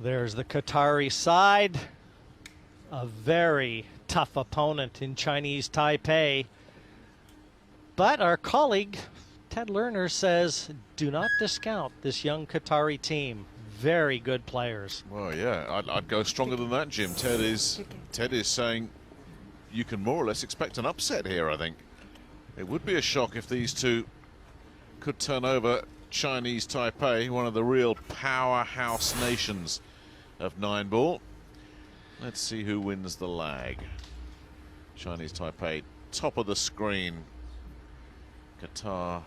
There's the Qatari side. A very tough opponent in Chinese Taipei. But our colleague, Ted Lerner, says do not discount this young Qatari team. Very good players. Well, yeah, I'd go stronger than that, Jim. Ted is saying you can more or less expect an upset here, I think. It would be a shock if these two could turn over Chinese Taipei, one of the real powerhouse nations of 9-ball. Let's see who wins the lag. Chinese Taipei, top of the screen. Qatar,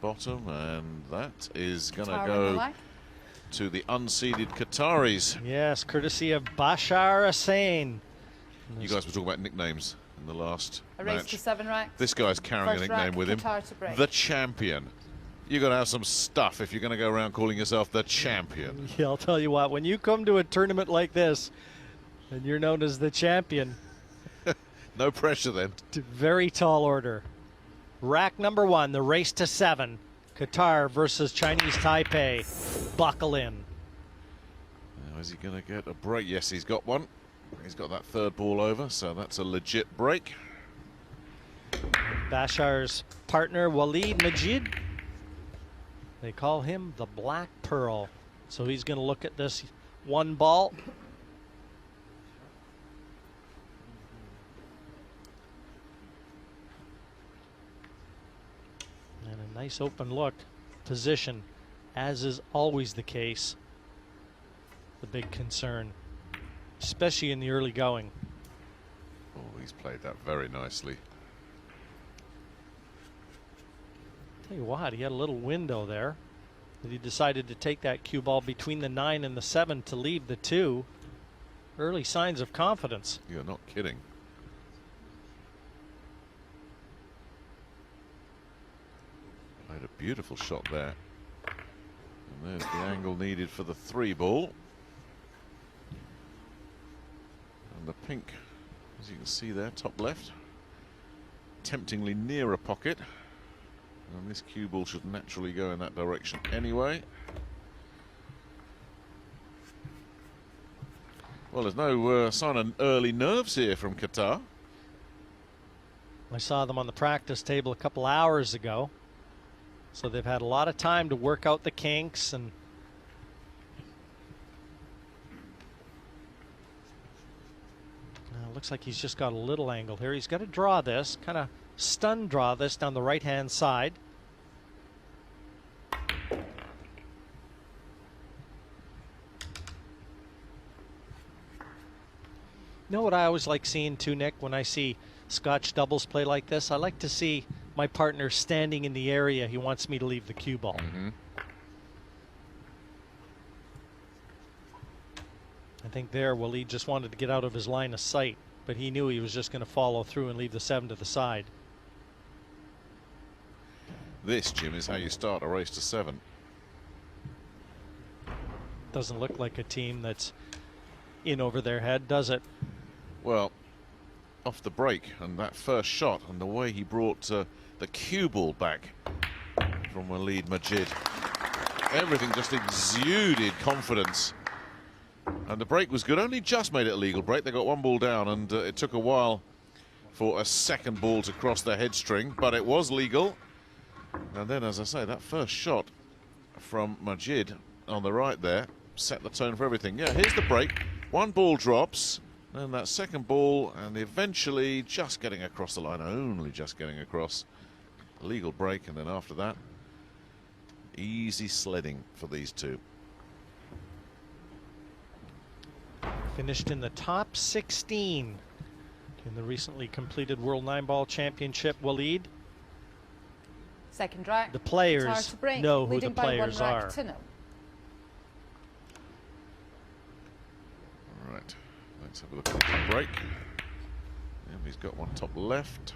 bottom, and that is going to go to the unseeded Qataris. Yes, courtesy of Bashar Hussain. You guys were talking about nicknames in the last A race match. to 7 racks. This guy's carrying a nickname with him. The Champion. You've got to have some stuff if you're going to go around calling yourself the Champion. Yeah, I'll tell you what, when you come to a tournament like this and you're known as the Champion. No pressure then. Very tall order. Rack number 1, the race to 7. Qatar versus Chinese Taipei. Buckle in. Now, is he going to get a break? Yes, he's got one. He's got that third ball over, so that's a legit break. Bashar's partner, Walid Majid. They call him the Black Pearl. So he's going to look at this one ball. And a nice open look position, as is always the case. The big concern, especially in the early going. Oh, he's played that very nicely. Tell you what, he had a little window there that he decided to take that cue ball between the 9 and the 7 to leave the 2. Early signs of confidence. You're not kidding. Played a beautiful shot there. And there's the angle needed for the 3 ball. And the pink, as you can see there, top left, temptingly near a pocket. And this cue ball should naturally go in that direction anyway. Well, there's no sign of early nerves here from Qatar. I saw them on the practice table a couple hours ago. So they've had a lot of time to work out the kinks. And looks like he's just got a little angle here. He's got to draw this, kind of stun draw this down the right-hand side. You know what I always like seeing too, Nick, when I see Scotch doubles play like this? I like to see my partner standing in the area he wants me to leave the cue ball. I think there, Walid just wanted to get out of his line of sight, but he knew he was just going to follow through and leave the 7 to the side. This, Jim, is how you start a race to 7. Doesn't look like a team that's in over their head, does it? Well, off the break and that first shot and the way he brought the cue ball back from Walid Majid. Everything just exuded confidence. And the break was good, only just made it a legal break. They got 1 ball down and it took a while for a second ball to cross their head string, but it was legal. And then, as I say, that first shot from Majid on the right there set the tone for everything. Yeah, here's the break. 1 ball drops, then that second ball, and eventually just getting across the line, only just getting across. A legal break, and then after that, easy sledding for these two. Finished in the top 16 in the recently completed World 9-Ball Championship, Walid. Second rack. The players know who the players are. All right, let's have a look at the break. And he's got one top left.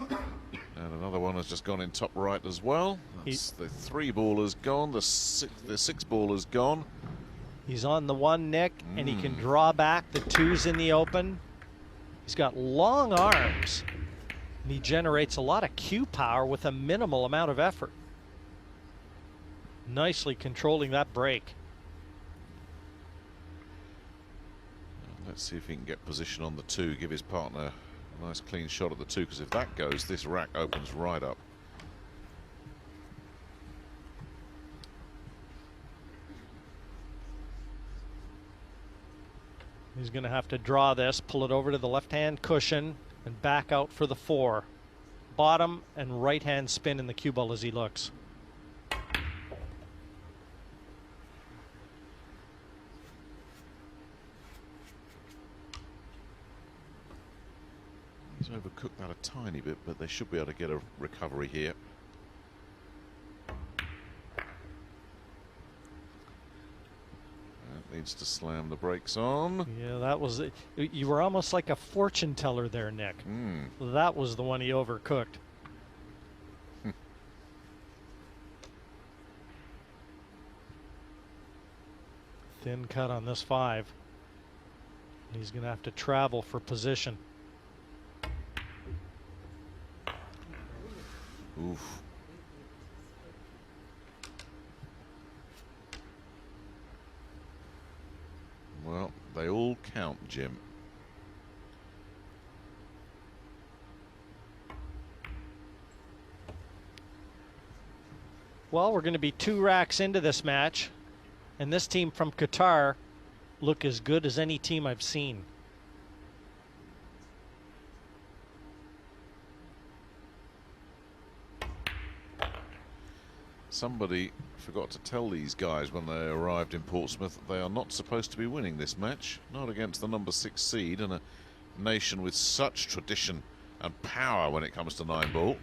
And another one has just gone in top right as well. That's the 3 ball is gone, the 6 ball is gone. He's on the 1, Nick, and he can draw back. The 2's in the open. He's got long arms, and he generates a lot of cue power with a minimal amount of effort. Nicely controlling that break. Let's see if he can get position on the 2, give his partner a nice clean shot at the 2, because if that goes, this rack opens right up. He's going to have to draw this, pull it over to the left-hand cushion, and back out for the 4. Bottom and right-hand spin in the cue ball as he looks. He's overcooked that a tiny bit, but they should be able to get a recovery here. That needs to slam the brakes on. Yeah, that was it. You were almost like a fortune teller there, Nick. That was the one he overcooked. Thin cut on this 5. He's going to have to travel for position. Oof. Well, they all count, Jim. Well, we're going to be 2 racks into this match, and this team from Qatar look as good as any team I've seen. Somebody forgot to tell these guys when they arrived in Portsmouth that they are not supposed to be winning this match, not against the number 6 seed and a nation with such tradition and power when it comes to 9-ball.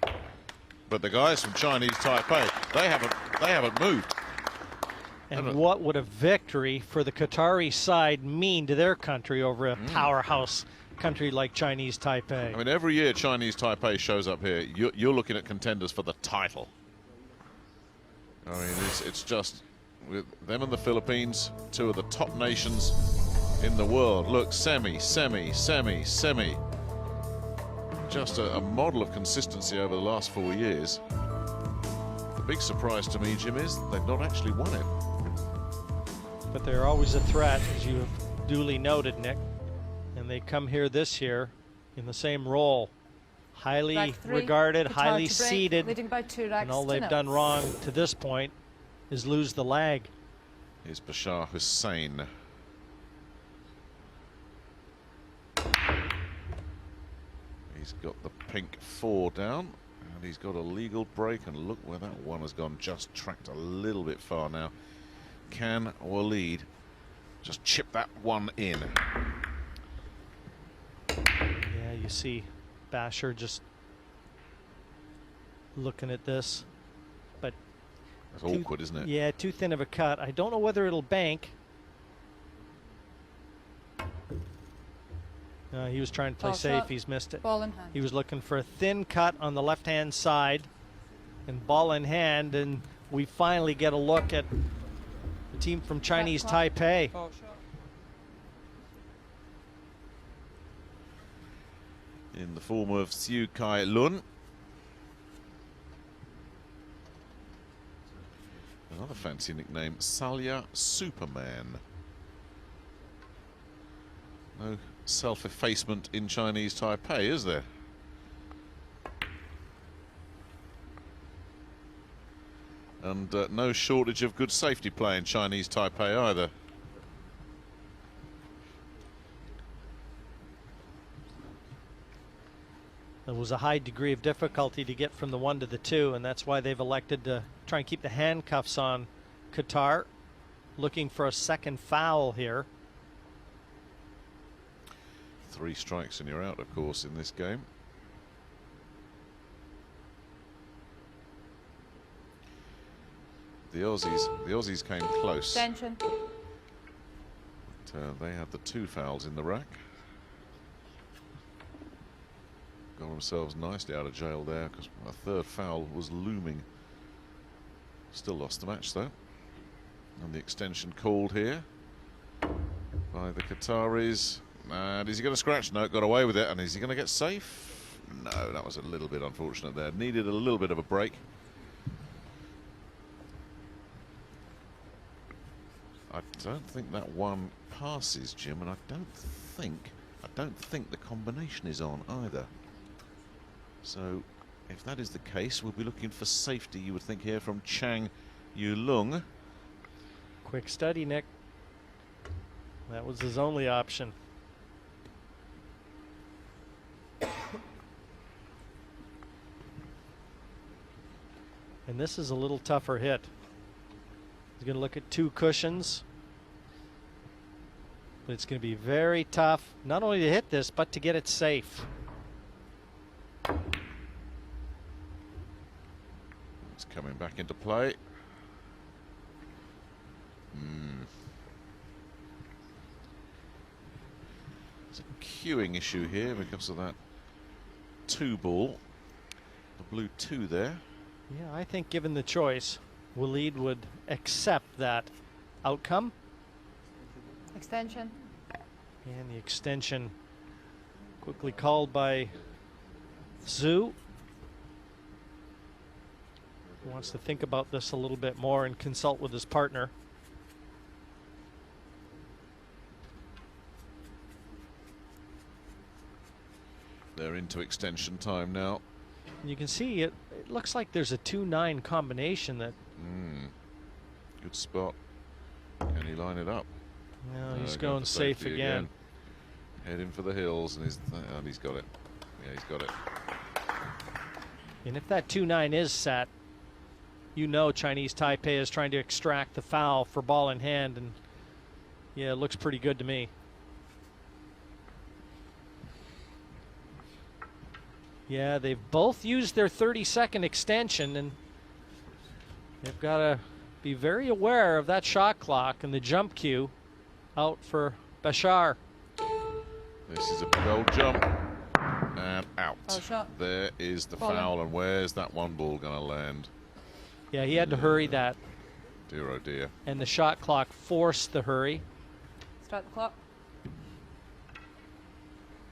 But the guys from Chinese Taipei, they haven't moved. And what would a victory for the Qatari side mean to their country over a powerhouse country like Chinese Taipei? I mean, every year Chinese Taipei shows up here, you're looking at contenders for the title. I mean, it's just with them and the Philippines, 2 of the top nations in the world. Look, semi. Just a model of consistency over the last 4 years. The big surprise to me, Jim, is they've not actually won it. But they're always a threat, as you have duly noted, Nick. And they come here this year in the same role. Highly regarded, highly seeded, and all they've done wrong to this point is lose the lag. Here's Bashar Hussain. He's got the pink 4 down, and he's got a legal break, and look where that one has gone, just tracked a little bit far now. Can Waleed just chip that one in? Yeah, you see Basher just looking at this, but that's awkward, isn't it? Yeah, too thin of a cut. I don't know whether it'll bank. He was trying to play safe. He's missed it. Ball in hand. He was looking for a thin cut on the left-hand side, and ball in hand, and we finally get a look at the team from Chinese Taipei. In the form of Siu Kai Lun. Another fancy nickname, Salya Superman. No self-effacement in Chinese Taipei, is there? And no shortage of good safety play in Chinese Taipei either. There was a high degree of difficulty to get from the 1 to the 2, and that's why they've elected to try and keep the handcuffs on Qatar, looking for a second foul here. 3 strikes and you're out, of course, in this game. The Aussies came close. Attention. But, they had the 2 fouls in the rack. Got themselves nicely out of jail there because a 3rd foul was looming. Still lost the match though. And the extension called here by the Qataris. And is he going to scratch? No, got away with it. And is he going to get safe? No, that was a little bit unfortunate there. Needed a little bit of a break. I don't think that one passes, Jim, and I don't don't think the combination is on either. So if that is the case, we'll be looking for safety, you would think, here from Chang Yulung. Quick study, Nick. That was his only option. And this is a little tougher hit. He's going to look at 2 cushions. But it's going to be very tough, not only to hit this, but to get it safe. It's coming back into play. There's a cueing issue here because of that 2 ball. The blue 2 there. Yeah, I think given the choice, Waleed would accept that outcome. Extension. And the extension quickly called by Zhu. He wants to think about this a little bit more and consult with his partner. They're into extension time now. And you can see it looks like there's a 2-9 combination that. Good spot. Can he line it up? No, he's going for safe safety again. Heading for the hills, and he's got it. Yeah, he's got it. And if that 2-9 is set, you know Chinese Taipei is trying to extract the foul for ball in hand, and yeah, it looks pretty good to me. Yeah, they've both used their 30-second extension, and they've got to be very aware of that shot clock and the jump cue out for Bashar. This is a big old jump, and out. Foul shot. There is the Ball in. foul, and where's that 1 ball going to land? Yeah, he had to hurry that, Dear oh dear. and the shot clock forced the hurry. Start the clock.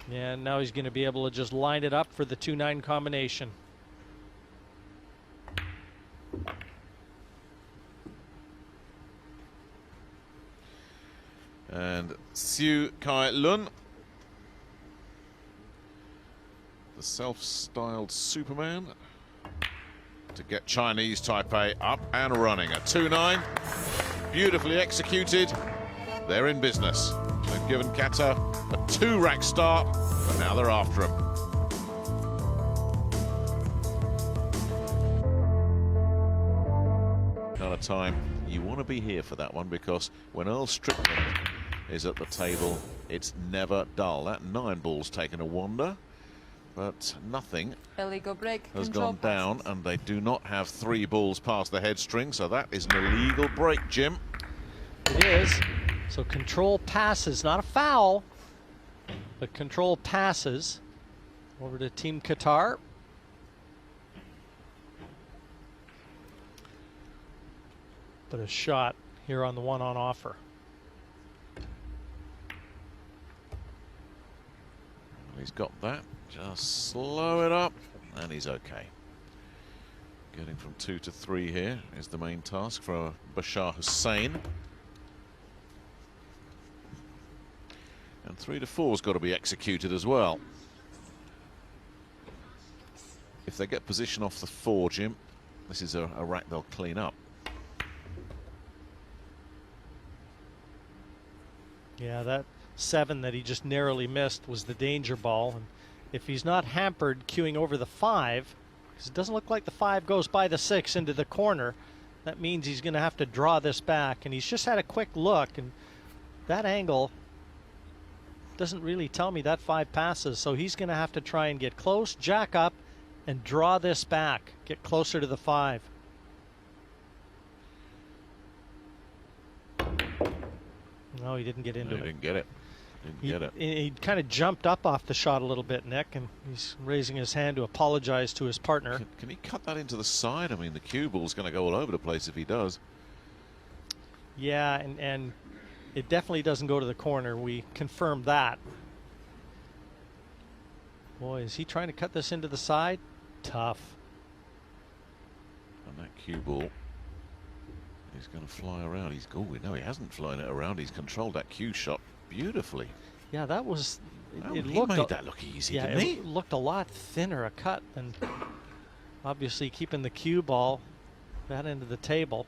Yeah, and now he's going to be able to just line it up for the 2-9 combination. And Siu Kai Lun, the self-styled Superman, to get Chinese Taipei up and running. A 2-9, beautifully executed. They're in business. They've given Qatar a 2-rack start, but now they're after him. Kind of time you want to be here for that one, because when Earl Strickland is at the table, it's never dull. That 9 ball's taken a wander, but nothing Illegal break. has Control gone down, passes. and they do not have 3 balls past the head string, so that is an illegal break, Jim. It is. So control passes, not a foul, but control passes over to Team Qatar. But a shot here on the 1 on offer. He's got that. Just slow it up, and he's okay. Getting from 2 to 3 here is the main task for Bashar Hussain. And 3 to 4's got to be executed as well. If they get position off the 4, Jim, this is a rack they'll clean up. Yeah, that 7 that he just narrowly missed was the danger ball. And if he's not hampered queuing over the 5, because it doesn't look like the 5 goes by the 6 into the corner, that means he's going to have to draw this back. And he's just had a quick look, and that angle doesn't really tell me that 5 passes. So he's going to have to try and get close, jack up, and draw this back, get closer to the 5. No, he didn't get into He it. didn't get it. Didn't get it. He kind of jumped up off the shot a little bit, Nick, and he's raising his hand to apologize to his partner. Can he cut that into the side? I mean, the cue ball's going to go all over the place if he does. Yeah, and it definitely doesn't go to the corner. We confirmed that. Boy, is he trying to cut this into the side? Tough. And that cue ball is going to fly around. No, he hasn't flown it around. He's controlled that cue shot beautifully. Yeah, that was. Oh, It he looked made that look easy, yeah, didn't he? it looked a lot thinner a cut than obviously keeping the cue ball that end of the table.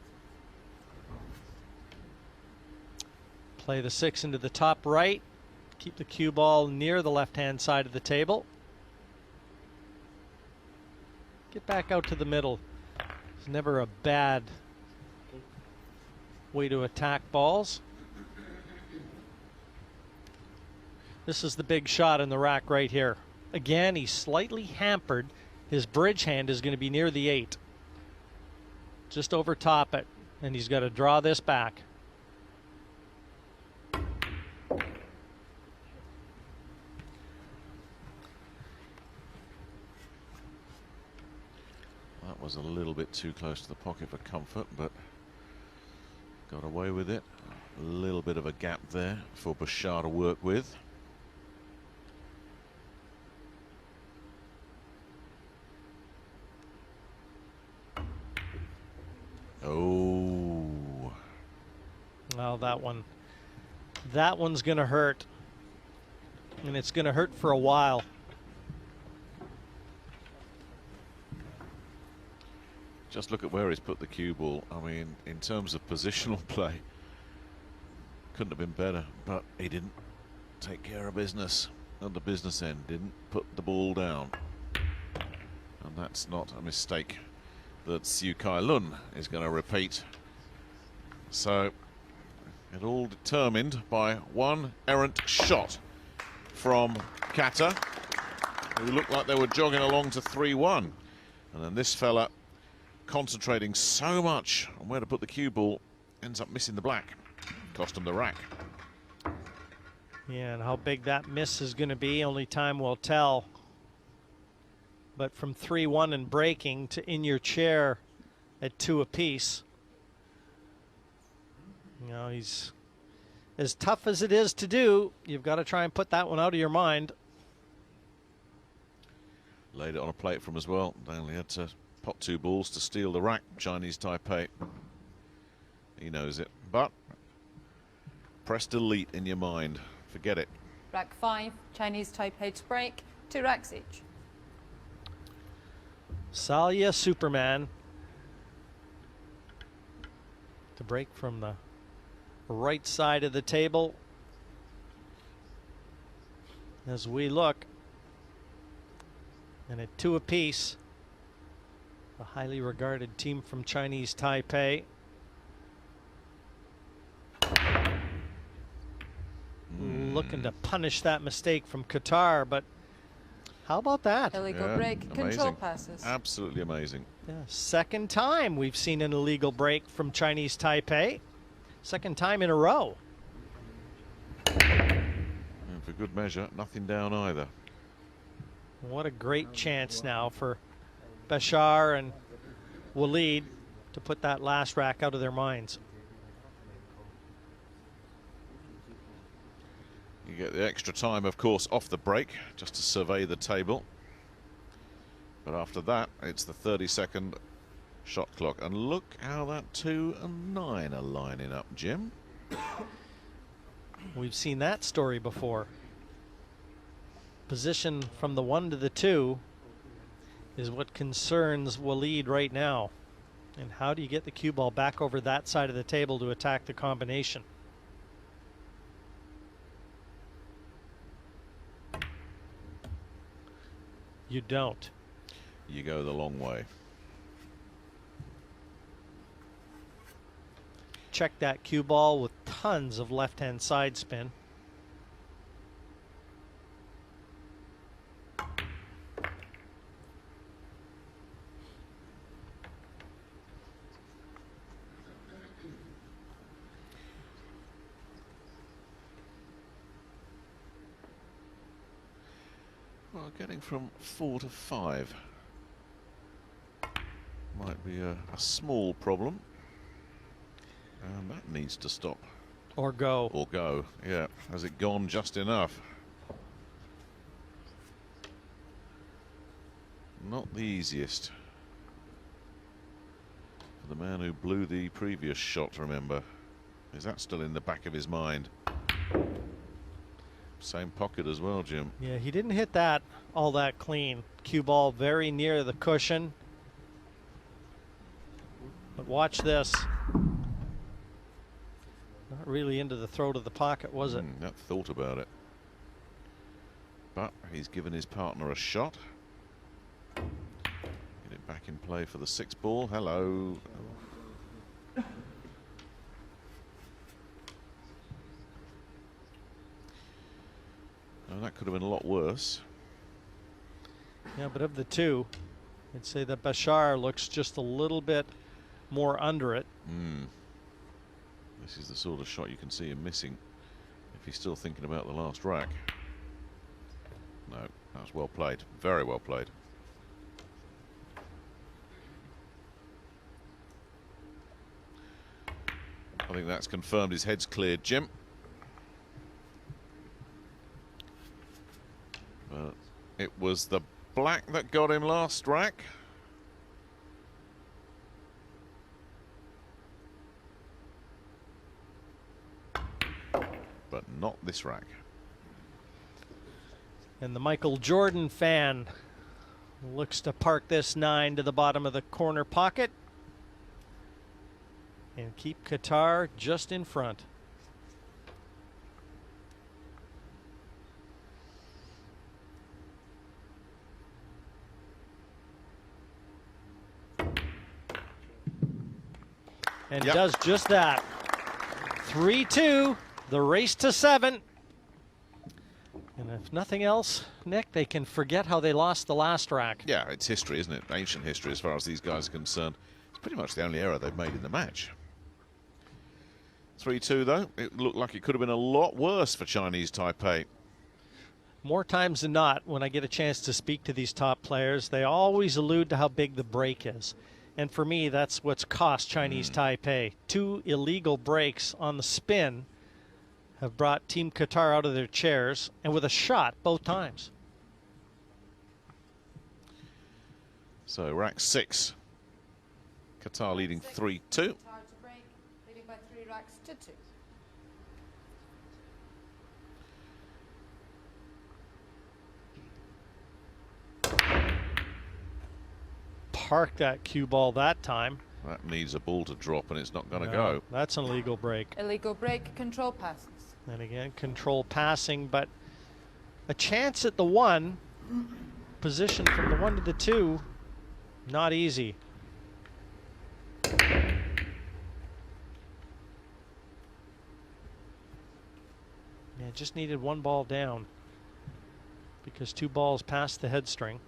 Play the 6 into the top right. Keep the cue ball near the left-hand side of the table. Get back out to the middle. It's never a bad way to attack balls. This is the big shot in the rack right here. Again, he's slightly hampered. His bridge hand is going to be near the 8. Just over top it. And he's got to draw this back. That was a little bit too close to the pocket for comfort, but got away with it. A little bit of a gap there for Bashar to work with. Oh. Well, that one's going to hurt. And it's going to hurt for a while. Just look at where he's put the cue ball. I mean, in terms of positional play, couldn't have been better, but he didn't take care of business at the business end, didn't put the ball down. And that's not a mistake that Siu Kai Lun is going to repeat. So it all determined by one errant shot from Qatar, who looked like they were jogging along to 3-1. And then this fella, concentrating so much on where to put the cue ball, ends up missing the black. Cost him the rack. Yeah, and how big that miss is going to be, only time will tell. But from 3-1 and breaking to in your chair at 2 apiece, you know, he's as tough as it is to do. You've got to try and put that one out of your mind. Laid it on a plate for him as well. They only had to pot 2 balls to steal the rack. Chinese Taipei. He knows it. But press delete in your mind. Forget it. Rack 5, Chinese Taipei to break, 2 racks each. Salya Superman to break from the right side of the table. As we look, and at 2 apiece, a highly regarded team from Chinese Taipei. Looking to punish that mistake from Qatar, but how about that? Illegal break, control amazing. passes. Absolutely amazing. Yeah, second time we've seen an illegal break from Chinese Taipei. Second time in a row. And for good measure, nothing down either. What a great chance now for Bashar and Walid to put that last rack out of their minds. You get the extra time, of course, off the break, just to survey the table. But after that, it's the 30-second shot clock. And look how that 2 and 9 are lining up, Jim. We've seen that story before. Position from the 1 to the 2 is what concerns Walid right now. And how do you get the cue ball back over that side of the table to attack the combination? You don't. You go the long way. Check that cue ball with tons of left-hand side spin. Well, getting from 4 to 5 might be a small problem. And that needs to stop. Or go. Or go, yeah. Has it gone just enough? Not the easiest. For the man who blew the previous shot, remember. Is that still in the back of his mind? Same pocket as well, Jim. Yeah, he didn't hit that all that clean. Cue ball very near the cushion. But watch this. Not really into the throat of the pocket, was it? Not thought about it. But he's given his partner a shot. Get it back in play for the 6 ball. Hello. Oh, that could have been a lot worse. Yeah, but of the two, I'd say that Bashar looks just a little bit more under it. This is the sort of shot you can see him missing if he's still thinking about the last rack. No, that was well played. Very well played. I think that's confirmed his head's cleared, Jim. But it was the black that got him last rack. But not this rack. And the Michael Jordan fan looks to park this 9 to the bottom of the corner pocket and keep Qatar just in front. And does just that. 3-2, the race to 7. And if nothing else, Nick, they can forget how they lost the last rack. Yeah, it's history, isn't it? Ancient history as far as these guys are concerned. It's pretty much the only error they've made in the match. 3-2, though. It looked like it could have been a lot worse for Chinese Taipei. More times than not, when I get a chance to speak to these top players, they always allude to how big the break is. And for me, that's what's cost Chinese Taipei. 2 illegal breaks on the spin have brought Team Qatar out of their chairs, and with a shot both times. So rack 6. Qatar leading 3-2. Qatar to break, leading by 3 racks to 2. Park that cue ball that time. That needs a ball to drop, and it's not going to No, go. That's an illegal break. Illegal break, control passes. And again, control passing, but a chance at the 1. Position from the 1 to the 2, not easy. Yeah, just needed 1 ball down because 2 balls past the head string.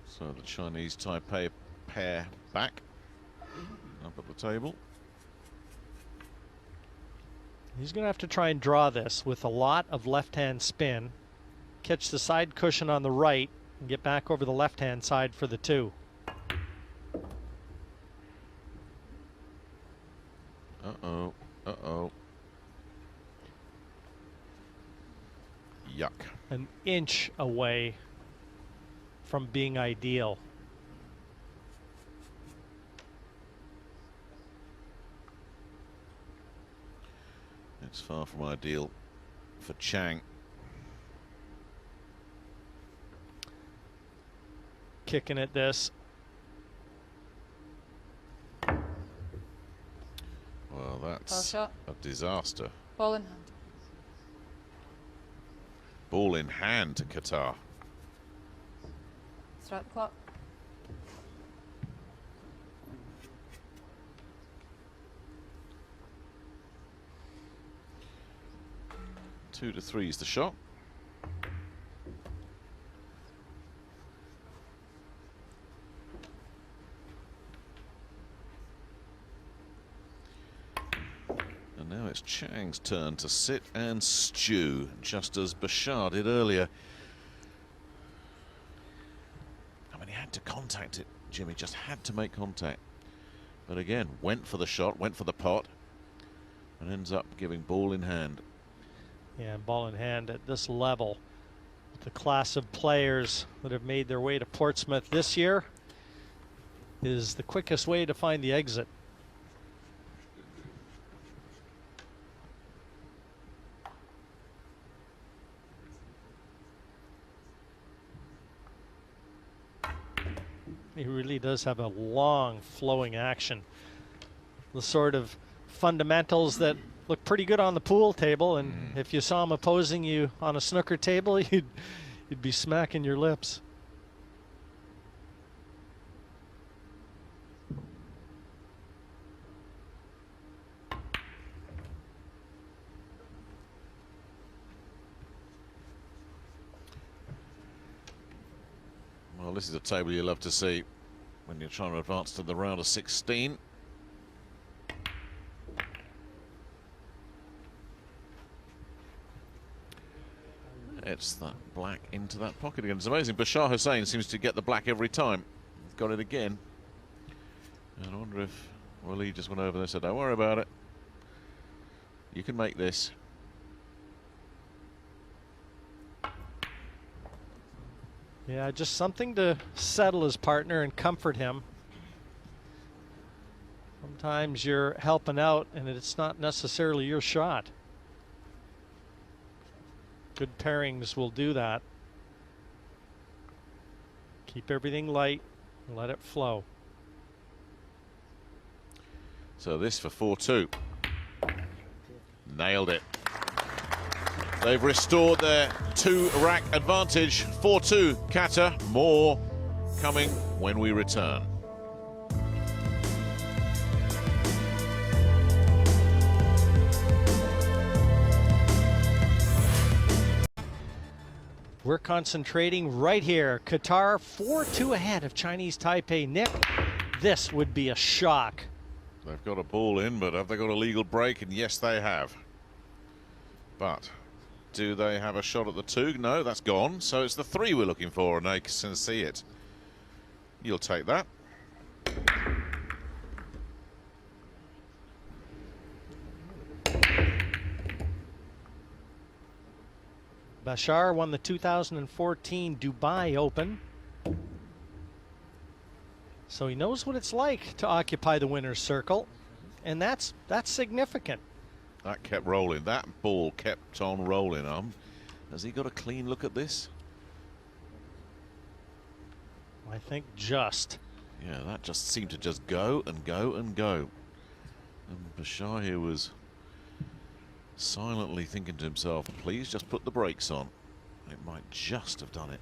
So the Chinese Taipei pair back up at the table. He's going to have to try and draw this with a lot of left-hand spin, catch the side cushion on the right, and get back over the left-hand side for the 2. Uh-oh, uh-oh. Yuck. An inch away from being ideal. It's far from ideal for Chang. Kicking at this. Well, that's Ball shot. a disaster. Ball in hand. Ball in hand to Qatar. Start the clock. Two to 3 is the shot. And now it's Chang's turn to sit and stew, just as Bashar did earlier. I mean, he had to contact it, Jimmy, just had to make contact. But again, went for the shot, went for the pot, and ends up giving ball in hand. Yeah, ball in hand at this level. The class of players that have made their way to Portsmouth this year is the quickest way to find the exit. He really does have a long flowing action. The sort of fundamentals that look pretty good on the pool table, and if you saw him opposing you on a snooker table, you'd be smacking your lips. Well, this is a table you love to see when you're trying to advance to the round of 16. It's that black into that pocket again. It's amazing. Bashar Hussain seems to get the black every time. Got it again. And I wonder if Waleed just went over there and said, don't worry about it. You can make this. Yeah, just something to settle his partner and comfort him. Sometimes you're helping out and it's not necessarily your shot. Good pairings will do that. Keep everything light and let it flow. So this for 4-2. Nailed it. They've restored their 2-rack advantage. 4-2 Qatar. More coming when we return. We're concentrating right here. Qatar 4-2 ahead of Chinese Taipei. Nick, this would be a shock. They've got a ball in, but have they got a legal break? And yes, they have. But do they have a shot at the 2? No, that's gone. So it's the 3 we're looking for, and they can see it. You'll take that. Bashar won the 2014 Dubai Open. So he knows what it's like to occupy the winner's circle, and that's significant. That kept rolling. That ball kept on rolling. Has he got a clean look at this? I think just. Yeah, that just seemed to just go and go and go. And Bashar here was silently thinking to himself, please just put the brakes on. It might just have done it.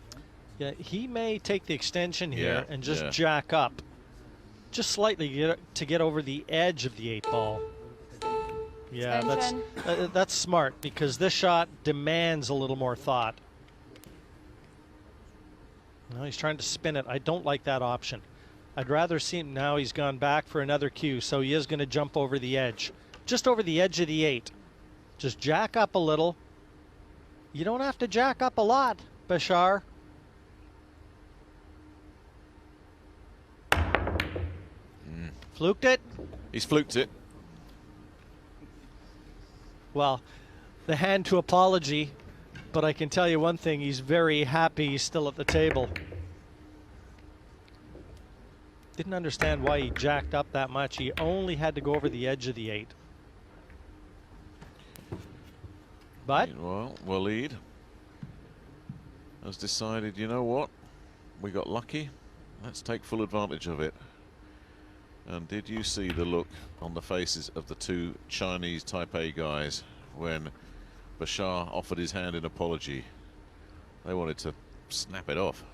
Yeah, he may take the extension here and just yeah. jack up. Just slightly to get over the edge of the 8 ball. Yeah, that's smart, because this shot demands a little more thought. No, he's trying to spin it. I don't like that option. I'd rather see him now. He's gone back for another cue, so he is going to jump over the edge. Just over the edge of the 8. Just jack up a little. You don't have to jack up a lot, Bashar. Fluked it? He's fluked it. Well, the hand to apology, but I can tell you one thing, he's very happy he's still at the table. Didn't understand why he jacked up that much. He only had to go over the edge of the 8. But well, Waleed has decided, you know what? We got lucky. Let's take full advantage of it. And did you see the look on the faces of the 2 Chinese Taipei guys when Bashar offered his hand in apology? They wanted to snap it off.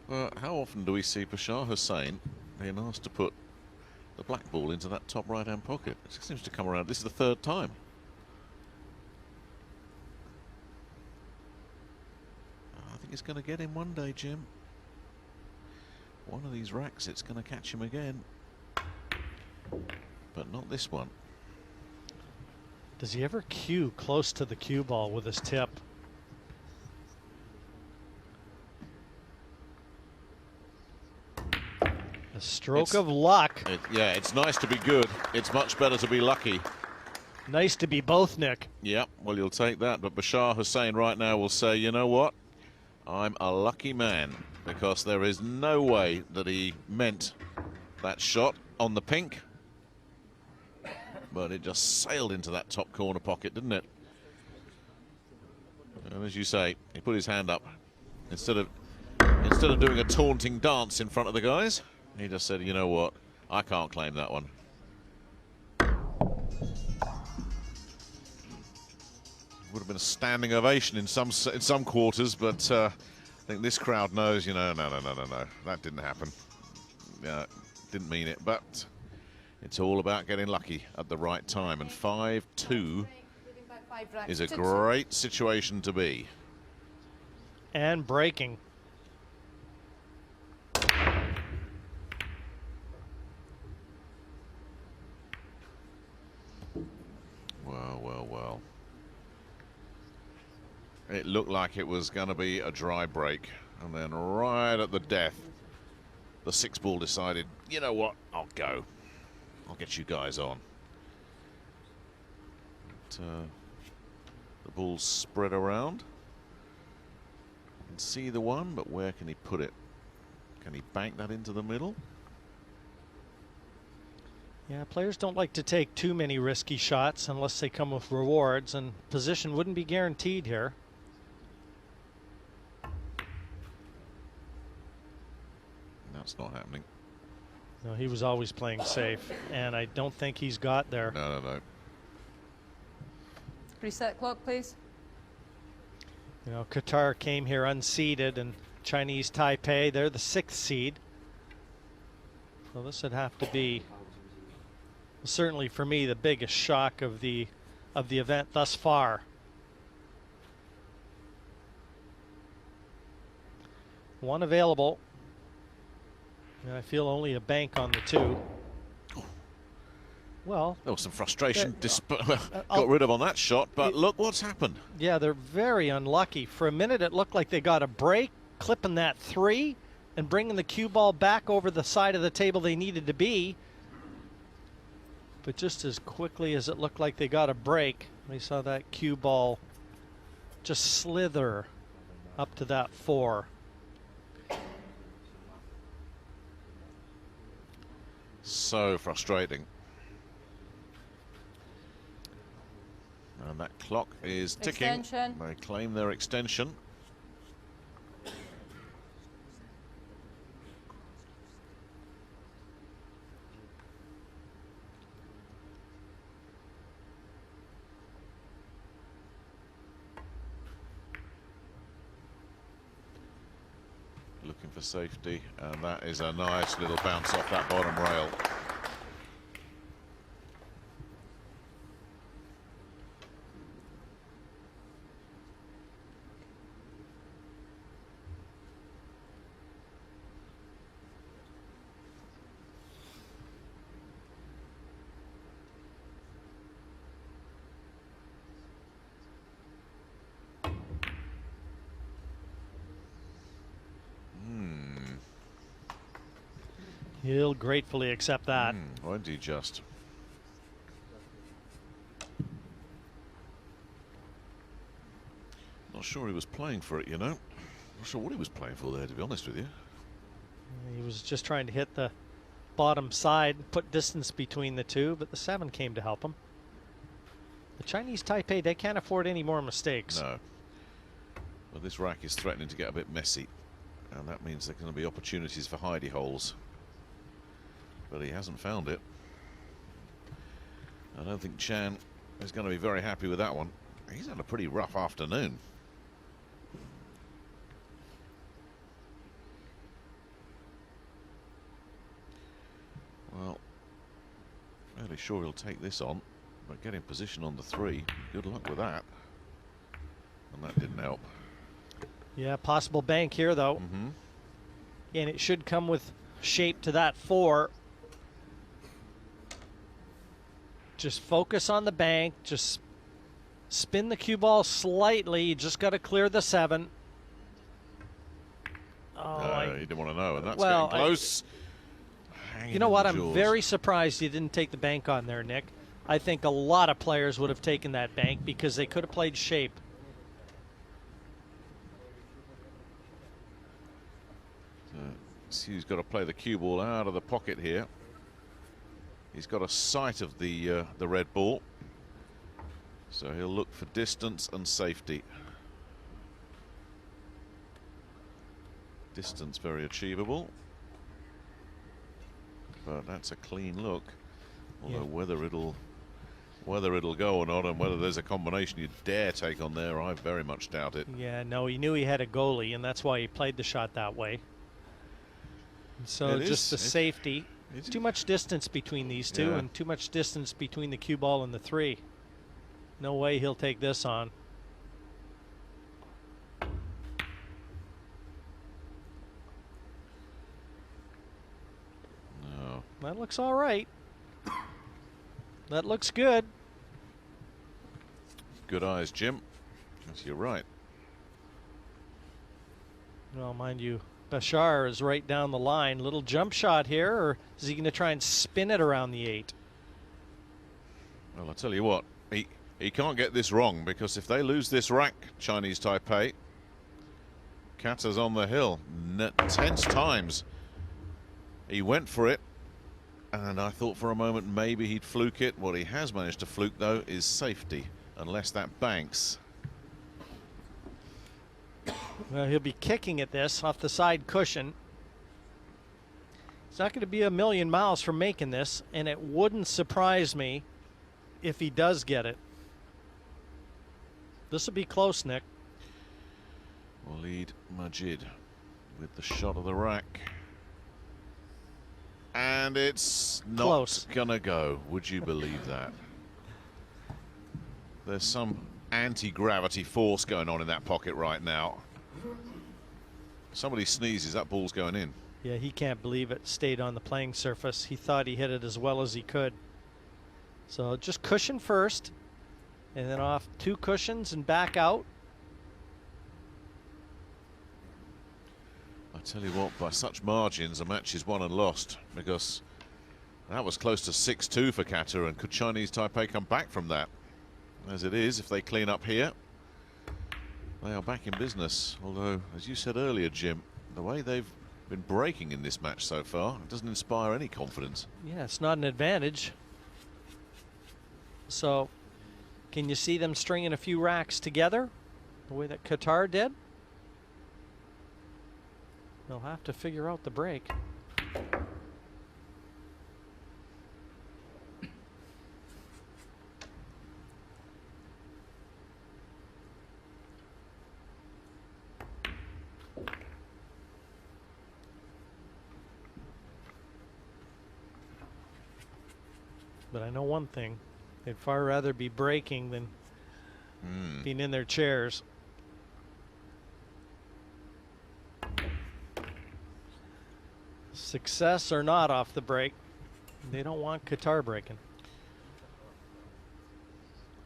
Well, how often do we see Bashar Hussain being asked to put the black ball into that top right-hand pocket? It seems to come around. This is the 3rd time. I think it's going to get him one day, Jim. One of these racks, it's going to catch him again. But not this one. does he ever cue close to the cue ball with his tip? A stroke of luck. Yeah, it's nice to be good. It's much better to be lucky. Nice to be both, Nick. Yeah, well, you'll take that. But Bashar Hussain right now will say, you know what? I'm a lucky man, because there is no way that he meant that shot on the pink. But it just sailed into that top corner pocket, didn't it? And as you say, he put his hand up. Instead of doing a taunting dance in front of the guys, he just said, you know what, I can't claim that one. Would have been a standing ovation in some quarters, but I think this crowd knows, you know, no, that didn't happen. Yeah, didn't mean it, but it's all about getting lucky at the right time, and 5-2 is a great situation to be. And breaking. Well. It looked like it was going to be a dry break, and then right at the death, the 6-ball decided, you know what, I'll go. I'll get you guys on. But, the ball's spread around. You can see the one, but where can he put it? Can he bank that into the middle? Yeah, players don't like to take too many risky shots unless they come with rewards, and position wouldn't be guaranteed here. That's not happening. No, he was always playing safe, and I don't think he's got there. No. Reset clock, please. You know, Qatar came here unseeded, and Chinese Taipei, they're the 6th seed. So this would have to be, certainly for me, the biggest shock of the event thus far. One available. And I feel only a bank on the 2. Well, there was some frustration. Got rid of on that shot, but look what's happened. Yeah, they're very unlucky. For a minute, it looked like they got a break, clipping that 3 and bringing the cue ball back over the side of the table they needed to be. But just as quickly as it looked like they got a break, we saw that cue ball just slither up to that 4. So frustrating. And that clock is ticking. Extension. They claim their extension. Looking for safety, and that is a nice little bounce off that bottom rail. He'll gratefully accept that. Won't he just? Not sure he was playing for it, you know. Not sure what he was playing for there, to be honest with you. He was just trying to hit the bottom side, put distance between the 2, but the 7 came to help him. The Chinese Taipei, they can't afford any more mistakes. No. Well, this rack is threatening to get a bit messy, and that means there are going to be opportunities for hidey holes. But he hasn't found it. I don't think Chan is going to be very happy with that one. He's had a pretty rough afternoon. Well, fairly sure he'll take this on, but getting position on the 3, good luck with that. And that didn't help. Yeah, possible bank here, though. And it should come with shape to that 4. Just focus on the bank. Just spin the cue ball slightly. You just got to clear the 7. Oh, he didn't want to know, and that's well, getting close. You know what? I'm very surprised you didn't take the bank on there, Nick. I think a lot of players would have taken that bank because they could have played shape. He's got to play the cue ball out of the pocket here. He's got a sight of the red ball, so he'll look for distance and safety. Distance very achievable, but that's a clean look. Although whether it'll go or not, and whether there's a combination you dare take on there, I very much doubt it. Yeah, no, he knew he had a goalie, and that's why he played the shot that way. So just the safety. It's too much distance between these two, and too much distance between the cue ball and the 3. No way he'll take this on. No. That looks all right. That looks good. Good eyes, Jim. Yes, you're right. Well, mind you, Bashar is right down the line. Little jump shot here, or is he going to try and spin it around the 8? Well, I'll tell you what, he can't get this wrong, because if they lose this rack, Chinese Taipei, Qatar's on the hill. Tense times. He went for it, and I thought for a moment maybe he'd fluke it. What he has managed to fluke, though, is safety, unless that banks. Well, he'll be kicking at this off the side cushion. He's not going to be a million miles from making this, and it wouldn't surprise me if he does get it. This will be close, Nick. Walid Majid with the shot of the rack. And it's not gonna go. Would you believe that? There's some anti-gravity force going on in that pocket right now. Somebody sneezes, that ball's going in. Yeah, he can't believe it stayed on the playing surface. He thought he hit it as well as he could. So just cushion first, and then off 2 cushions and back out. I tell you what, by such margins, the match is won and lost, because that was close to 6-2 for Qatar, and could Chinese Taipei come back from that? As it is, if they clean up here, they are back in business. Although, as you said earlier, Jim, the way they've been breaking in this match so far, it doesn't inspire any confidence. Yeah, it's not an advantage. So, can you see them stringing a few racks together, the way that Qatar did? They'll have to figure out the break. But I know one thing. They'd far rather be breaking than being in their chairs. Success or not off the break, they don't want Qatar breaking.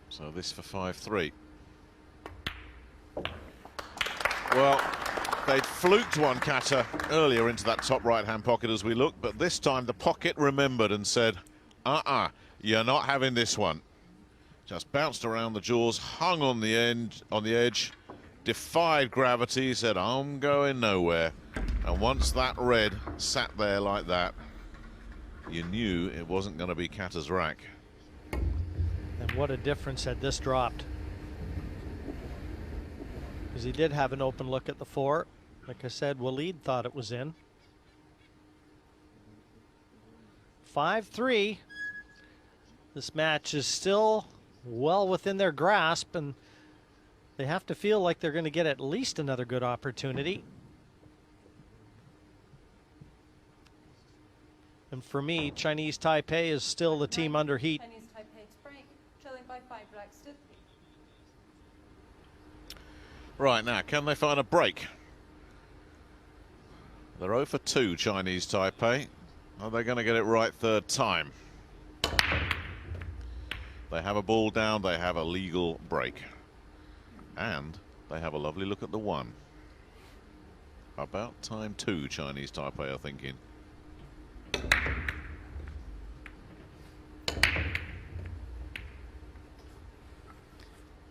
So this for 5-3. Well, they'd fluked one, Qatar, earlier into that top right-hand pocket as we looked, but this time the pocket remembered and said, you're not having this one. Just bounced around the jaws, hung on the edge, defied gravity, said, I'm going nowhere. And once that red sat there like that, you knew it wasn't going to be Qatar's rack. And what a difference had this dropped. Because he did have an open look at the 4. Like I said, Walid thought it was in. 5-3. This match is still well within their grasp, and they have to feel like they're going to get at least another good opportunity. And for me, Chinese Taipei is still the team under heat. Chinese Taipei to break, trailing by 5 racks to 3. Right, now, can they find a break? They're 0 for 2, Chinese Taipei. Are they going to get it right third time? They have a ball down, they have a legal break. And they have a lovely look at the 1. About time 2, Chinese Taipei are thinking.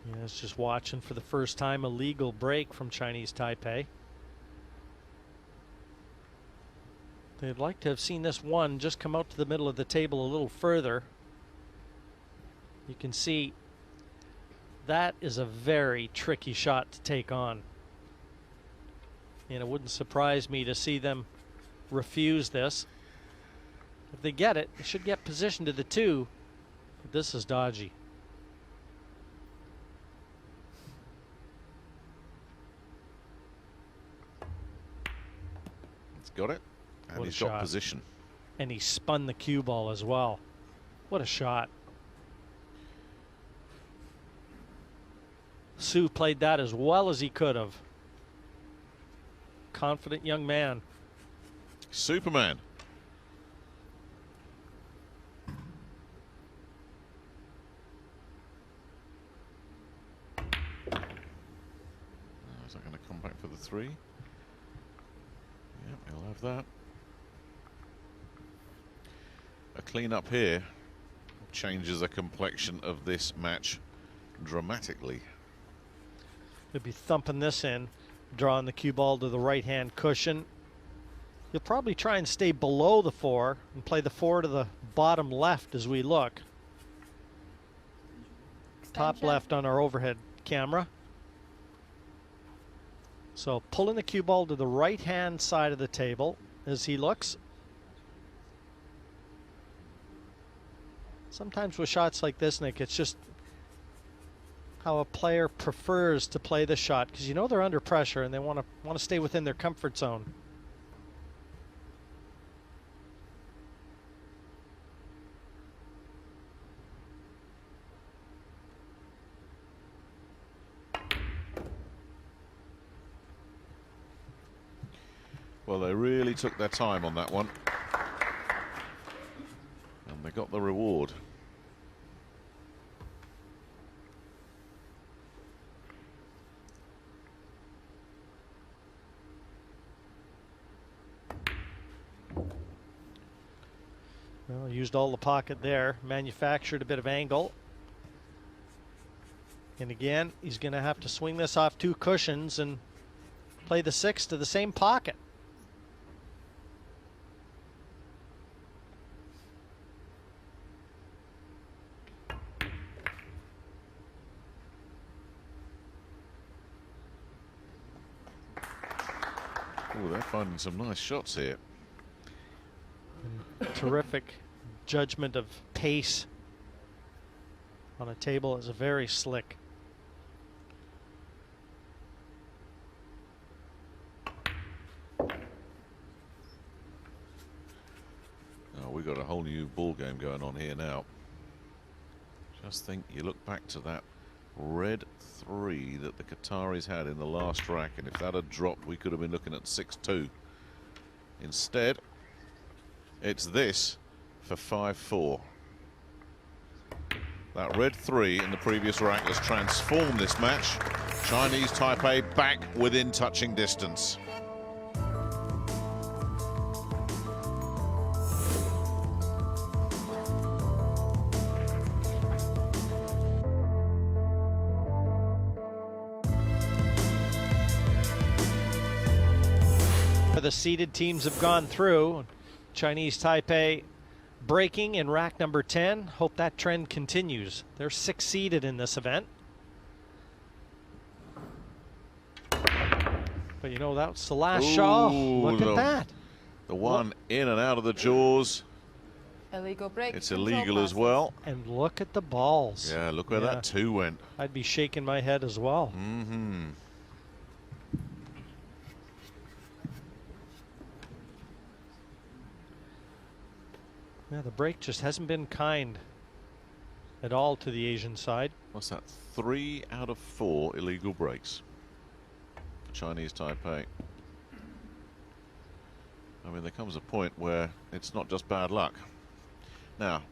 Yeah, it's just watching for the first time a legal break from Chinese Taipei. They'd like to have seen this one just come out to the middle of the table a little further. You can see that is a very tricky shot to take on. And it wouldn't surprise me to see them refuse this. If they get it, they should get position to the 2. But this is dodgy. He's got it. And What a he's got shot. position. And he spun the cue ball as well. What a shot. Su played that as well as he could have. Confident young man. Superman. Is that going to come back for the 3? Yep, he'll have that. A clean up here changes the complexion of this match dramatically. He'll be thumping this in, drawing the cue ball to the right-hand cushion. He'll probably try and stay below the 4 and play the 4 to the bottom left as we look. Top left on our overhead camera. So pulling the cue ball to the right-hand side of the table as he looks. Sometimes with shots like this, Nick, it's just how a player prefers to play the shot, because you know they're under pressure and they want to stay within their comfort zone. Well, they really took their time on that one. And they got the reward. Well, used all the pocket there, manufactured a bit of angle. And again, he's going to have to swing this off 2 cushions and play the 6 to the same pocket. Oh, they're finding some nice shots here. Terrific judgment of pace on a table is very slick. Oh, we've got a whole new ball game going on here now. Just think, you look back to that red 3 that the Qataris had in the last rack, and if that had dropped, we could have been looking at 6-2. Instead, it's this for 5-4. That red 3 in the previous rack has transformed this match. Chinese Taipei back within touching distance. The seeded teams have gone through. Chinese Taipei breaking in rack number 10. Hope that trend continues. They're 6 seeded in this event. But you know, that's the last shot. Look at that. The one in and out of the jaws. Illegal break. It's control illegal as passes. well. And look at the balls. Yeah, look where that 2 went. I'd be shaking my head as well. Mm-hmm. Yeah, the break just hasn't been kind at all to the Asian side. What's that? 3 out of 4 illegal breaks for Chinese Taipei. I mean, there comes a point where it's not just bad luck. Now,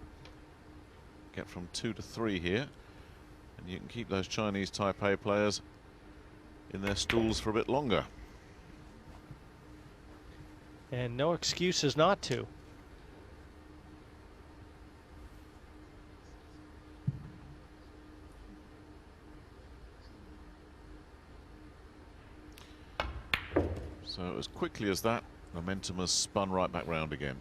get from 2 to 3 here, and you can keep those Chinese Taipei players in their stools for a bit longer. And no excuses not to. So as quickly as that, Momentum has spun right back round again.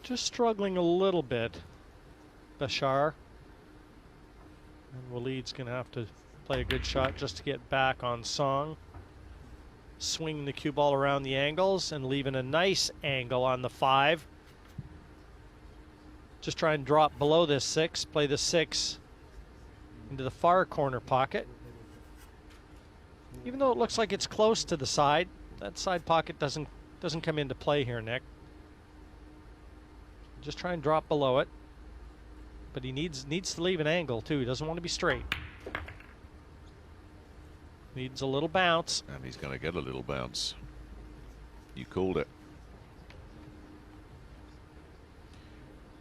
Just struggling a little bit, Bashar. And Waleed's going to have to play a good shot just to get back on Song. Swinging the cue ball around the angles and leaving a nice angle on the 5. Just try and drop below this 6, play the 6 into the far corner pocket. Even though it looks like it's close to the side, that side pocket doesn't come into play here, Nick. Just try and drop below it. But he needs to leave an angle too. He doesn't want to be straight. Needs a little bounce. And he's going to get a little bounce. You called it.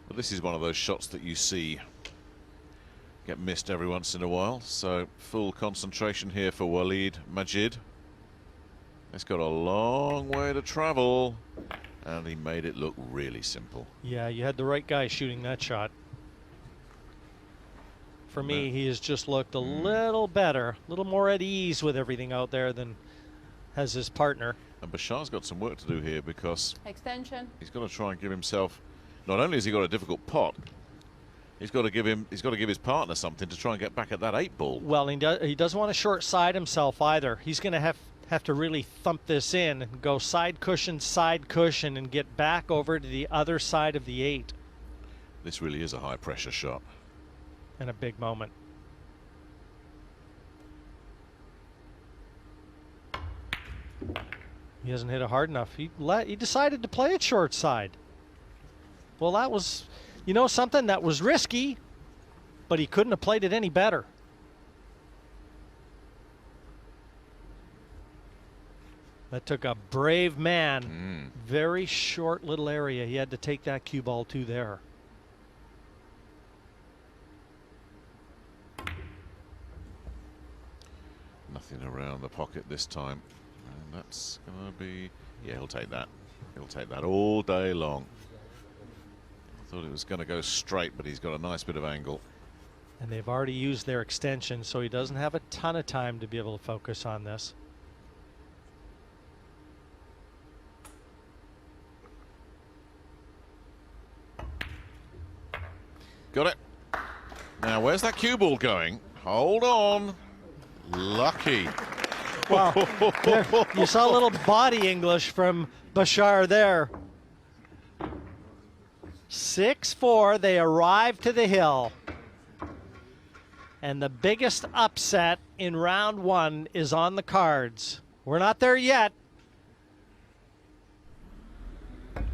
But this is one of those shots that you see get missed every once in a while. So full concentration here for Waleed Majid. It's got a long way to travel. And he made it look really simple. Yeah, you had the right guy shooting that shot. For me, he has just looked a little better, a little more at ease with everything out there than has his partner. And Bashar's got some work to do here because Extension. he's got to try and give himself. Not only has he got a difficult pot, he's got to give his partner something to try and get back at that 8 ball. Well, he doesn't want to short side himself either. He's going to have to really thump this in and go side cushion, and get back over to the other side of the 8. This really is a high pressure shot. And a big moment. He hasn't hit it hard enough. He decided to play it short side. Well, that was, you know, something that was risky, but he couldn't have played it any better. That took a brave man. Very short little area. He had to take that cue ball to there. Nothing around the pocket this time. And that's going to be... Yeah, he'll take that. He'll take that all day long. Thought it was going to go straight, but he's got a nice bit of angle. And they've already used their extension, so he doesn't have a ton of time to be able to focus on this. Got it. Now, where's that cue ball going? Hold on. Lucky. Wow. There, you saw a little body English from Bashar there. 6-4, they arrive to the hill. And the biggest upset in round 1 is on the cards. We're not there yet.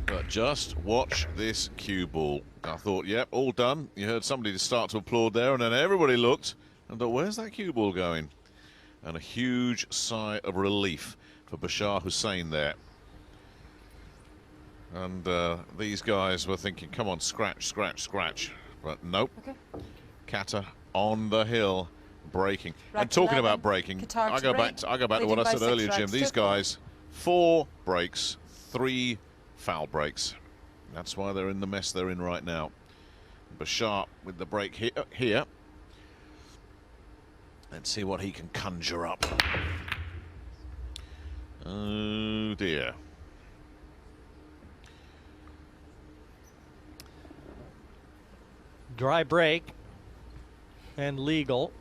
But just watch this cue ball. I thought, yep, all done. You heard somebody start to applaud there, and then everybody looked and thought, where's that cue ball going? And a huge sigh of relief for Bashar Hussain there. And these guys were thinking, come on, scratch, scratch, scratch. But nope. Okay. Qatar on the hill, breaking. Rack And talking 11, about breaking, Qatar I to go break. back to what I Leading by said 6 earlier, Jim. racks These to 4. guys, 4 breaks, 3 foul breaks. That's why they're in the mess they're in right now. Bashar with the break here. Let's see what he can conjure up. Oh dear. Dry break and legal.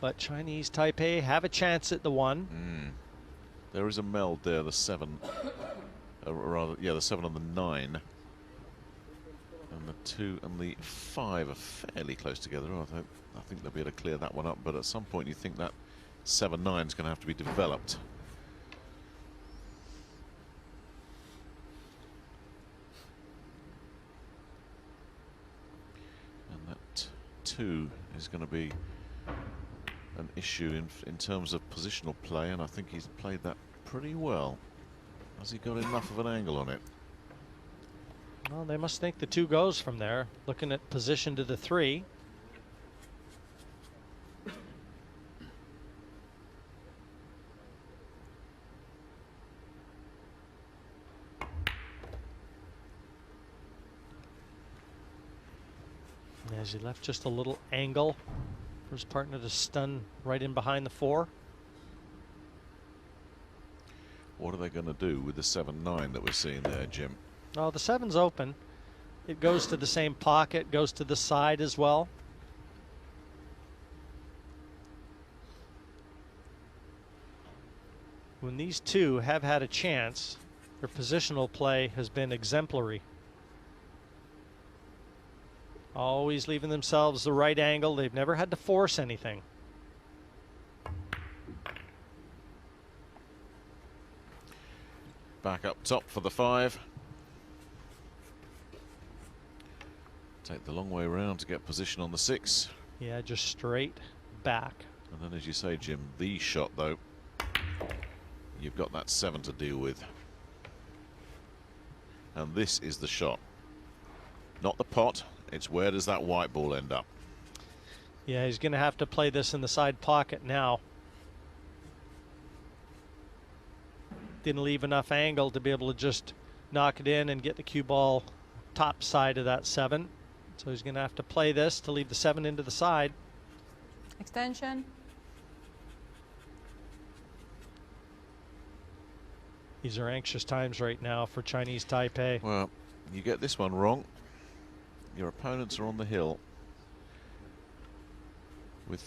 But Chinese Taipei have a chance at the 1. There is a meld there, the 7. The 7 and the 9. And the 2 and the 5 are fairly close together. I think they'll be able to clear that one up, but at some point you think that 7-9 is going to have to be developed. And that 2 is going to be an issue in terms of positional play, and I think he's played that pretty well. Has he got enough of an angle on it? Well, they must think the 2 goes from there. Looking at position to the 3. And as he left just a little angle for his partner to stun right in behind the 4. What are they going to do with the 7-9 that we're seeing there, Jim? Oh, the 7's open. It goes to the same pocket, goes to the side as well. When these two have had a chance, their positional play has been exemplary. Always leaving themselves the right angle. They've never had to force anything. Back up top for the 5. Take the long way around to get position on the 6. Yeah, just straight back. And then, as you say, Jim, the shot, though, you've got that 7 to deal with. And this is the shot. Not the pot, it's where does that white ball end up? Yeah, he's going to have to play this in the side pocket now. Didn't leave enough angle to be able to just knock it in and get the cue ball top side of that 7. So he's going to have to play this to leave the 7 into the side. Extension. These are anxious times right now for Chinese Taipei. Well, you get this one wrong, your opponents are on the hill with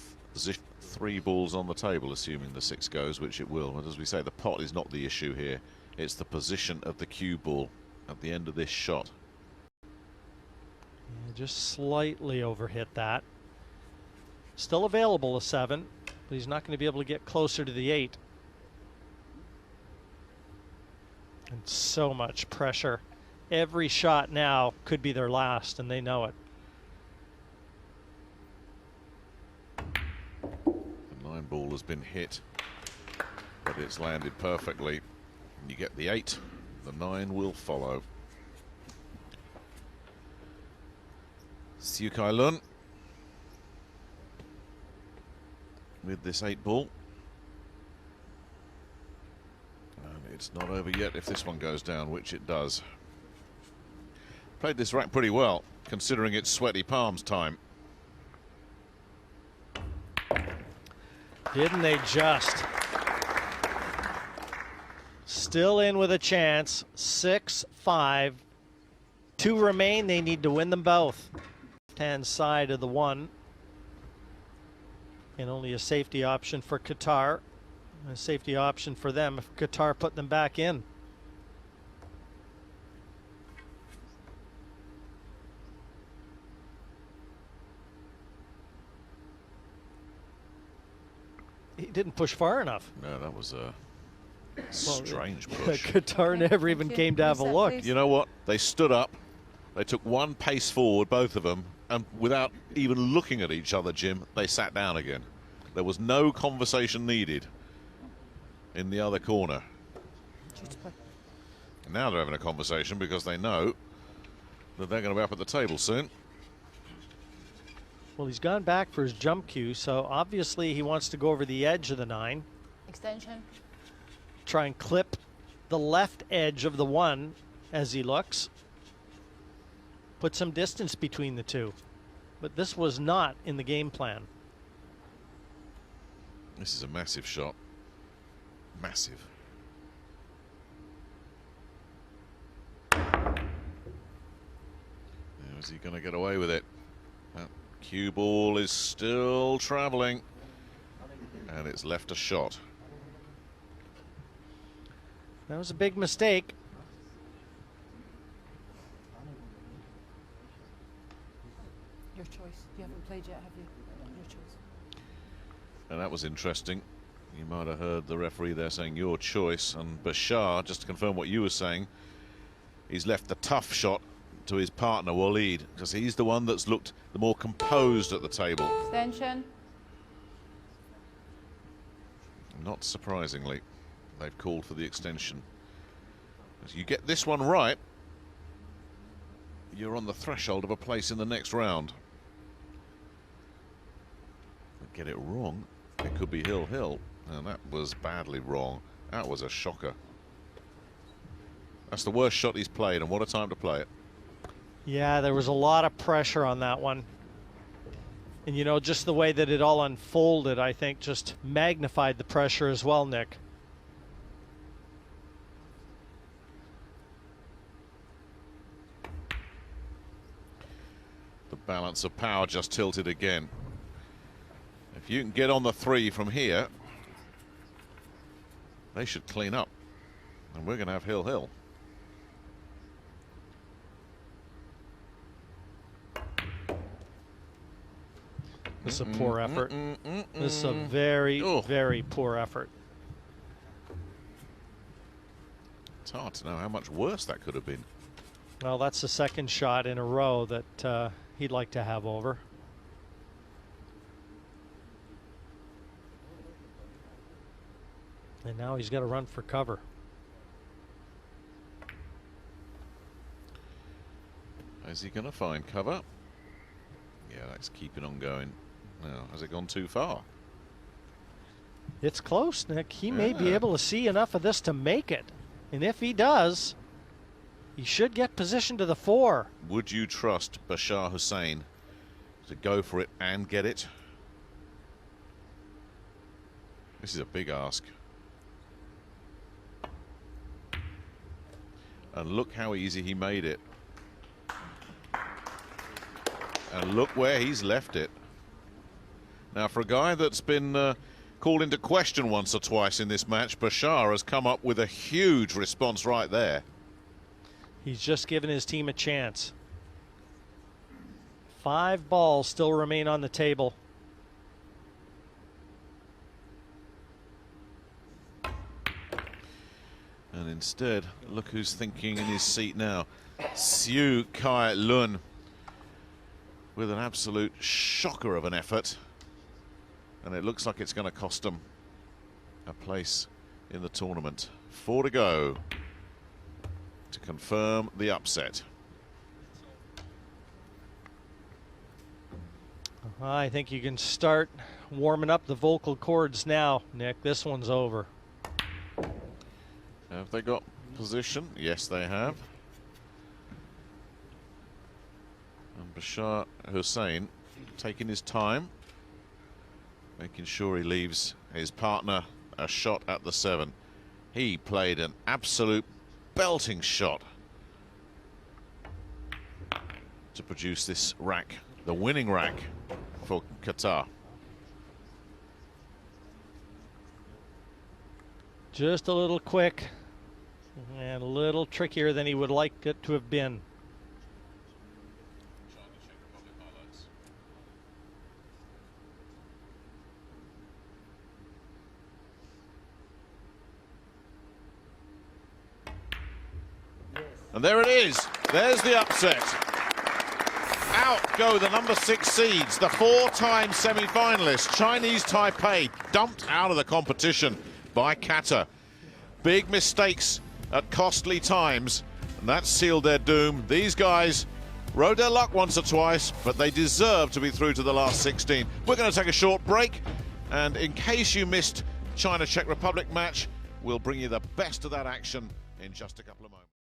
3 balls on the table, assuming the 6 goes, which it will. But as we say, the pot is not the issue here. It's the position of the cue ball at the end of this shot. Yeah, just slightly overhit that. Still available a 7, but he's not going to be able to get closer to the 8. And so much pressure. Every shot now could be their last, and they know it. The 9 ball has been hit, but it's landed perfectly. And you get the 8, the 9 will follow. Siu Kai Lun with this 8 ball. And it's not over yet if this one goes down, which it does. Played this rack pretty well, considering it's sweaty palms time. Didn't they just? Still in with a chance. 6-5. 2 remain. They need to win them both. Left-hand side of the 1. And only a safety option for Qatar. A safety option for them if Qatar put them back in. He didn't push far enough. No, that was a strange Well, push. Qatar never even came to have a Reset, look. please. You know what? They stood up. They took 1 pace forward, both of them, and without even looking at each other, Jim, they sat down again. There was no conversation needed in the other corner. And now they're having a conversation because they know that they're going to be up at the table soon. Well, he's gone back for his jump cue, so obviously he wants to go over the edge of the 9. Extension. Try and clip the left edge of the 1 as he looks. Put some distance between the 2. But this was not in the game plan. This is a massive shot. Massive. Is he going to get away with it? That cue ball is still traveling. And it's left a shot. That was a big mistake. Your choice. You haven't played yet, have you? Your choice. And that was interesting. You might have heard the referee there saying your choice. And Bashar, just to confirm what you were saying, he's left the tough shot to his partner Waleed, because he's the one that's looked the more composed at the table. Extension. Not surprisingly, they've called for the extension. As you get this one right, you're on the threshold of a place in the next round. But get it wrong, it could be hill-hill. And that was badly wrong. That was a shocker. That's the worst shot he's played, and what a time to play it. Yeah, there was a lot of pressure on that one. And, you know, just the way that it all unfolded, I think, just magnified the pressure as well, Nick. Balance of power just tilted again. If you can get on the 3 from here, they should clean up. And we're going to have hill-hill. This is a poor effort. This is a very, very poor effort. It's hard to know how much worse that could have been. Well, that's the second shot in a row that he'd like to have over. And now he's got to run for cover. Is he going to find cover? Yeah, that's keeping on going. Now, has it gone too far? It's close, Nick. He may be able to see enough of this to make it. And if he does, he should get position to the 4. Would you trust Bashar Hussain to go for it and get it? This is a big ask. And look how easy he made it. And look where he's left it. Now, for a guy that's been called into question once or twice in this match, Bashar has come up with a huge response right there. He's just given his team a chance. 5 balls still remain on the table. And instead, look who's thinking in his seat now. Siu Kai Lun with an absolute shocker of an effort. And it looks like it's going to cost them a place in the tournament. 4 to go to confirm the upset. I think you can start warming up the vocal cords now, Nick. This one's over. Have they got position? Yes, they have. And Bashar Hussain taking his time, making sure he leaves his partner a shot at the 7. He played an absolute belting shot to produce this rack, the winning rack for Qatar. Just a little quick and a little trickier than he would like it to have been. And there it is. There's the upset. Out go the number 6 seeds, the 4-time semi-finalists. Chinese Taipei dumped out of the competition by Qatar. Big mistakes at costly times, and that sealed their doom. These guys rode their luck once or twice, but they deserve to be through to the last 16. We're going to take a short break, and in case you missed China-Czech Republic match, we'll bring you the best of that action in just a couple of moments.